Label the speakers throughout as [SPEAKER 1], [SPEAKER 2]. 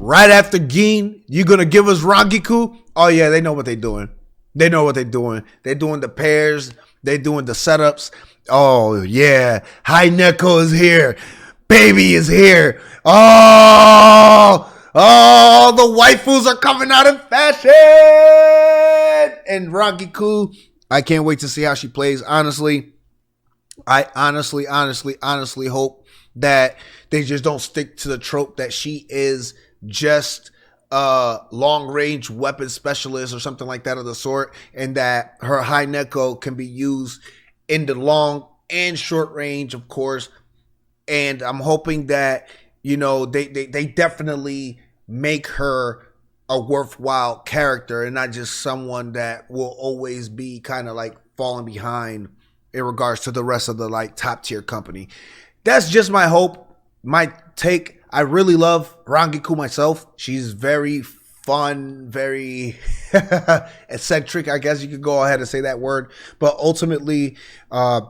[SPEAKER 1] right after Gin, you're going to give us Rangiku? Oh, yeah, they know what they're doing. They know what they're doing. They're doing the pairs. They're doing the setups. Oh, yeah. Hi Neko is here. Baby is here. Oh, the waifus are coming out in fashion. And Rangiku, I can't wait to see how she plays. Honestly, I honestly hope that they just don't stick to the trope that she is just a long-range weapon specialist or something like that of the sort, and that her high neko can be used in the long and short range, of course. And I'm hoping that, you know, they definitely make her a worthwhile character and not just someone that will always be kind of like falling behind in regards to the rest of the like top tier company. That's just my hope, my take. I really love Rangiku myself. She's very fun, very eccentric, I guess you could go ahead and say that word. But ultimately,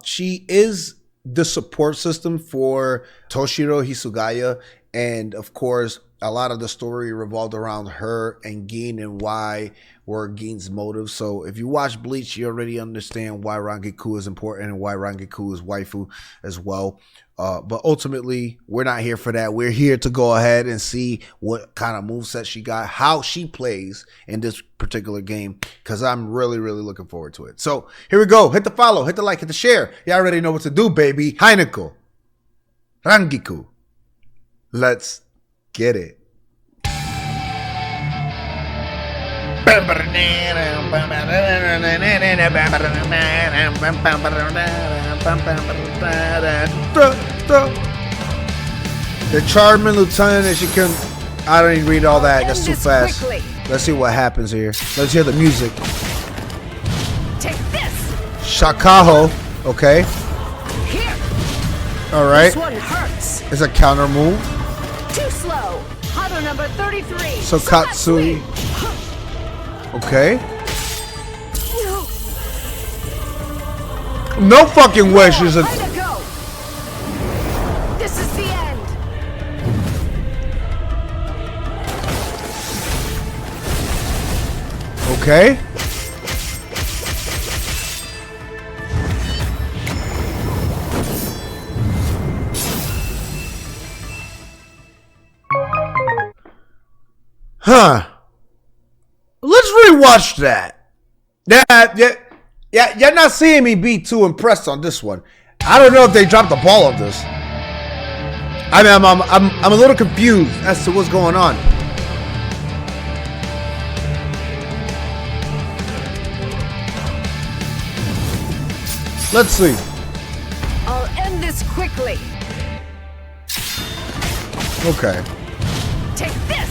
[SPEAKER 1] she is the support system for Toshiro Hisugaya. And of course, a lot of the story revolved around her and Gin and why were Gin's motives. So if you watch Bleach, you already understand why Rangiku is important and why Rangiku is waifu as well. But ultimately, we're not here for that. We're here to go ahead and see what kind of moveset she got, how she plays in this particular game, because I'm really, really looking forward to it. So here we go. Hit the follow, hit the like, hit the share. You already know what to do, baby. Heineko, Rangiku. Let's get it. The charming lieutenant, as you can, I don't even read all that. That's too fast. Let's see what happens here. Let's hear the music.
[SPEAKER 2] Take this.
[SPEAKER 1] Shakaho, okay.
[SPEAKER 2] Here.
[SPEAKER 1] All right.
[SPEAKER 2] This one hurts.
[SPEAKER 1] It's a counter move.
[SPEAKER 2] Too slow. Huddle number 33.
[SPEAKER 1] Sokatsui. Okay. No fucking way she's a...
[SPEAKER 2] This is the end.
[SPEAKER 1] Okay. Huh. Let's rewatch that. Yeah, you're not seeing me be too impressed on this one. I don't know if they dropped the ball on this. I mean, I'm a little confused as to what's going on. Let's see.
[SPEAKER 2] I'll end this quickly.
[SPEAKER 1] Okay.
[SPEAKER 2] Take this.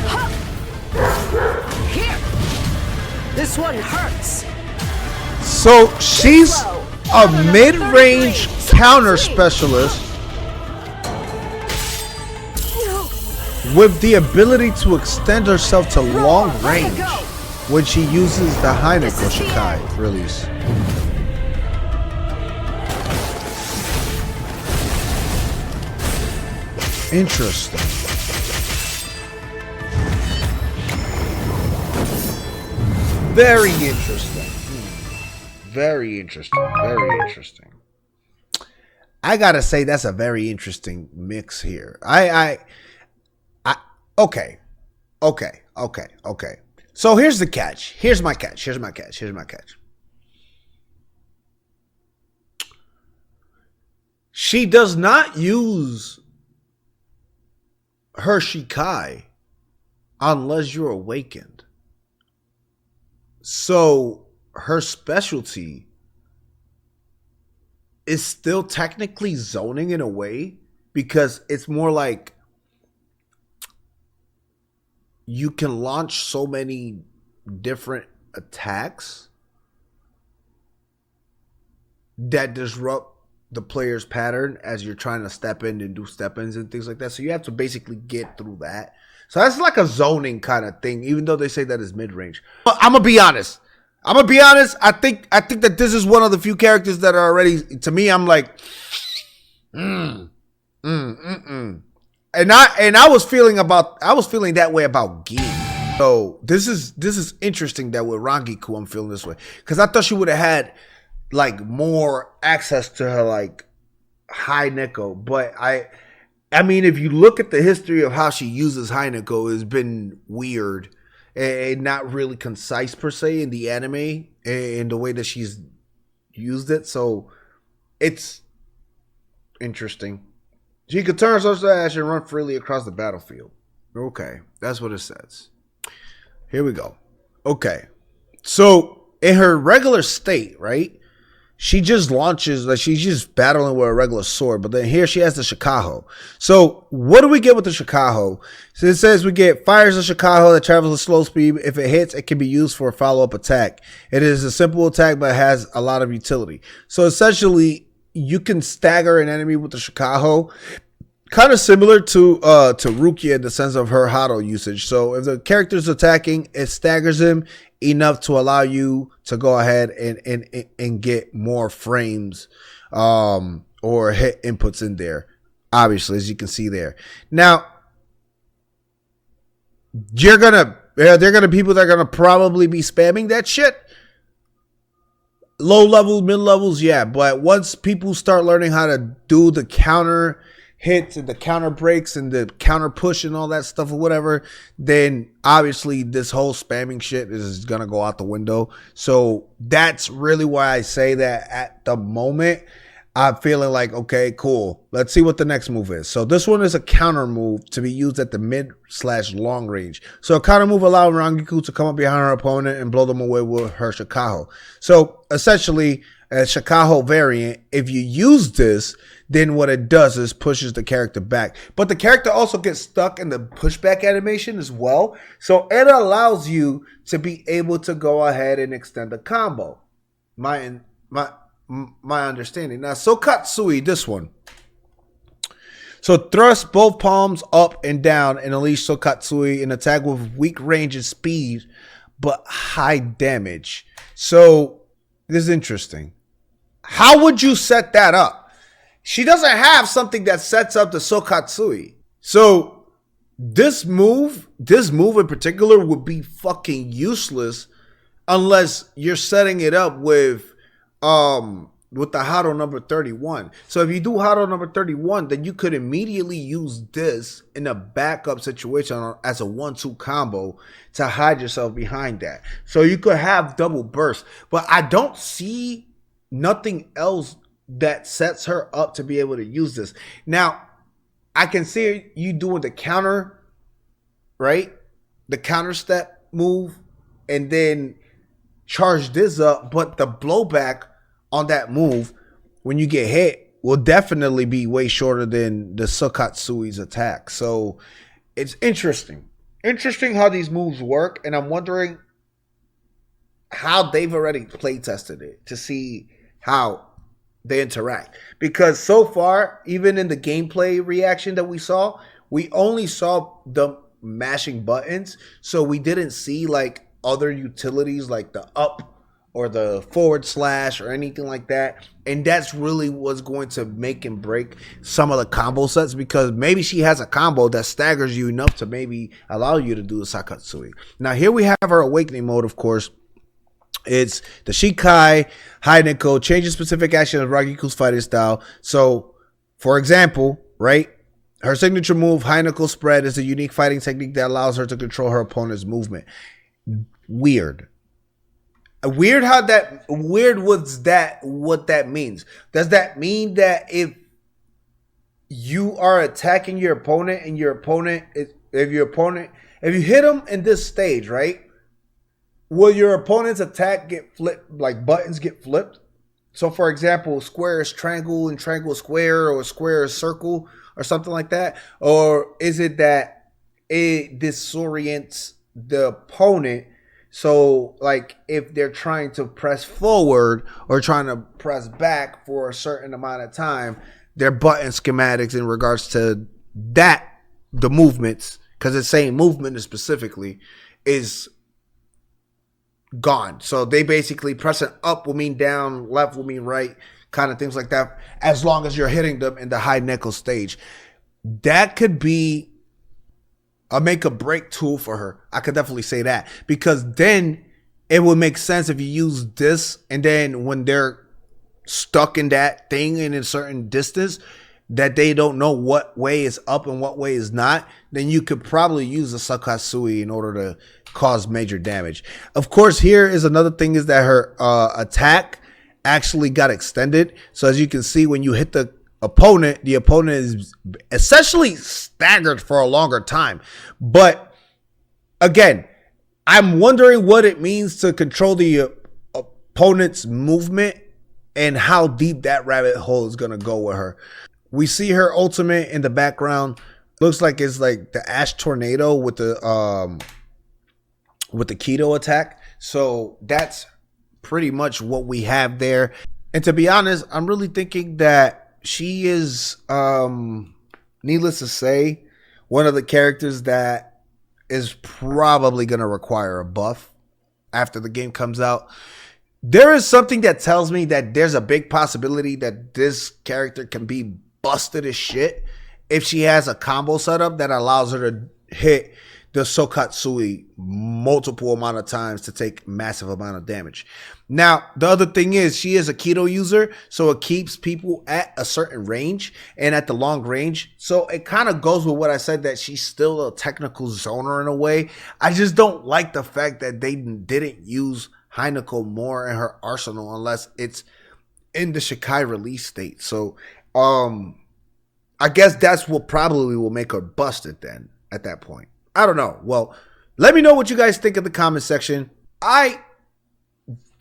[SPEAKER 2] Huh. Here. This one hurts.
[SPEAKER 1] So she's a mid-range counter specialist with the ability to extend herself to long range when she uses the Heineko Shikai release. Interesting. Very interesting. Very interesting. Very interesting. I gotta say that's a very interesting mix here. Okay. So here's the catch. Here's my catch. She does not use her Shikai unless you're awakened. So her specialty is still technically zoning in a way, because it's more like you can launch so many different attacks that disrupt the player's pattern as you're trying to step in and do step-ins and things like that. So you have to basically get through that. So that's like a zoning kind of thing, even though they say that is mid-range. But I'm gonna be honest. I think that this is one of the few characters that are already, to me, I'm like, And I was feeling that way about Gin. So this is interesting that with Rangiku I'm feeling this way. Because I thought she would have had like more access to her like high Neko. But I mean, if you look at the history of how she uses high Neko, it's been weird and not really concise per se in the anime and the way that she's used it. So it's interesting. She could turn herself to ash and run freely across the battlefield. Okay, that's what it says. Here we go. Okay, so in her regular state, right? She just launches, like she's just battling with a regular sword, but then here she has the Shikaho. So what do we get with the Shikaho? So it says we get fires a Shikaho that travels at slow speed. If it hits, it can be used for a follow-up attack. It is a simple attack, but has a lot of utility. So essentially, you can stagger an enemy with the Shikaho, kind of similar to Rukia in the sense of her Hado usage. So if the character's attacking, it staggers him enough to allow you to go ahead and get more frames or hit inputs in there. Obviously, as you can see there. Now, there are gonna people that are gonna probably be spamming that shit. Low levels, mid levels, yeah. But once people start learning how to do the counter hits and the counter breaks and the counter push and all that stuff or whatever, then obviously this whole spamming shit is gonna go out the window. So that's really why I say that at the moment I'm feeling like, okay, cool. Let's see what the next move is. So this one is a counter move to be used at the mid/long range. So a counter move allows Rangiku to come up behind her opponent and blow them away with her Shikaho. So essentially, a Shikaho variant, if you use this, then what it does is pushes the character back. But the character also gets stuck in the pushback animation as well. So it allows you to be able to go ahead and extend the combo. My understanding. Now, Sokatsui, this one. So thrust both palms up and down and unleash Sokatsui, an attack with weak range and speed, but high damage. So this is interesting. How would you set that up? She doesn't have something that sets up the Sokatsui. So this move in particular would be fucking useless unless you're setting it up with the Hado number 31. So if you do Hado number 31, then you could immediately use this in a backup situation as a 1-2 combo to hide yourself behind that. So you could have double burst. But I don't see nothing else that sets her up to be able to use this. Now, I can see you doing the counter, right? The counter step move, and then charge this up, but the blowback on that move when you get hit will definitely be way shorter than the Sokatsui's attack. So it's interesting how these moves work, and I'm wondering how they've already play tested it to see how they interact, because so far, even in the gameplay reaction that we saw, we only saw them mashing buttons, so we didn't see like other utilities like the up or the forward slash or anything like that. And that's really what's going to make and break some of the combo sets, because maybe she has a combo that staggers you enough to maybe allow you to do the Sokatsui. Now here we have our awakening mode, of course. It's the Shikai High Neko, changes specific action of Ragiku's fighting style. So, for example, right, her signature move, High Neko Spread, is a unique fighting technique that allows her to control her opponent's movement. Weird what's that, what that means. Does that mean that if you are attacking your opponent and if you hit them in this stage, right, will your opponent's attack get flipped, like buttons get flipped? So for example, square is triangle and triangle is square, or square is circle or something like that? Or is it that it disorients the opponent? So like if they're trying to press forward or trying to press back for a certain amount of time, their button schematics in regards to that, the movements, because it's saying movement specifically, is gone. So they basically pressing up will mean down, left will mean right, kind of things like that, as long as you're hitting them in the high Neko stage. that could be a make or break tool for her. I could definitely say that, because then it would make sense if you use this, and then when they're stuck in that thing in a certain distance that they don't know what way is up and what way is not, then you could probably use a Sokatsui in order to cause major damage. Of course, here is another thing, is that her attack actually got extended. So as you can see, when you hit the opponent is essentially staggered for a longer time. But again, I'm wondering what it means to control the opponent's movement and how deep that rabbit hole is going to go with her. We see her ultimate in the background. Looks like it's like the Ash Tornado with the Keto attack. So that's pretty much what we have there. And to be honest, I'm really thinking that she is, needless to say, one of the characters that is probably going to require a buff after the game comes out. There is something that tells me that there's a big possibility that this character can be busted as shit if she has a combo setup that allows her to hit the Sokatsui multiple amount of times to take massive amount of damage. Now, the other thing is, she is a keto user, so it keeps people at a certain range and at the long range. So it kind of goes with what I said, that she's still a technical zoner in a way. I just don't like the fact that they didn't use Heineko more in her arsenal unless it's in the Shikai release state. So I guess that's what probably will make her busted then at that point. I don't know. Well, let me know what you guys think in the comment section. I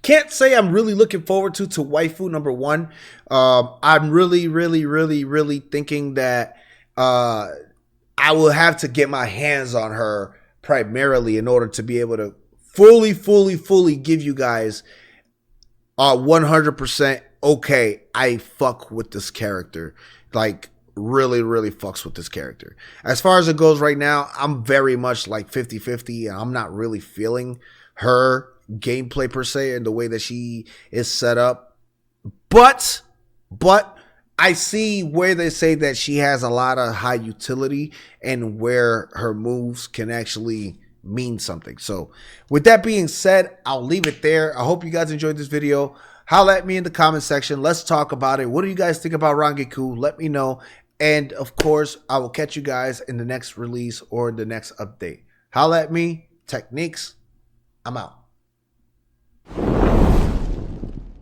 [SPEAKER 1] can't say I'm really looking forward to waifu number 1. I'm really thinking that I will have to get my hands on her primarily in order to be able to fully give you guys 100% okay, I fuck with this character. Like, really fucks with this character. As far as it goes right now, I'm very much like 50-50, and I'm not really feeling her gameplay per se and the way that she is set up. But I see where they say that she has a lot of high utility and where her moves can actually mean something. So with that being said, I'll leave it there. I hope you guys enjoyed this video. Holla at me in the comment section. Let's talk about it. What do you guys think about Rangiku? Let me know. And of course, I will catch you guys in the next release or the next update. Holla at me. Techneex. I'm out.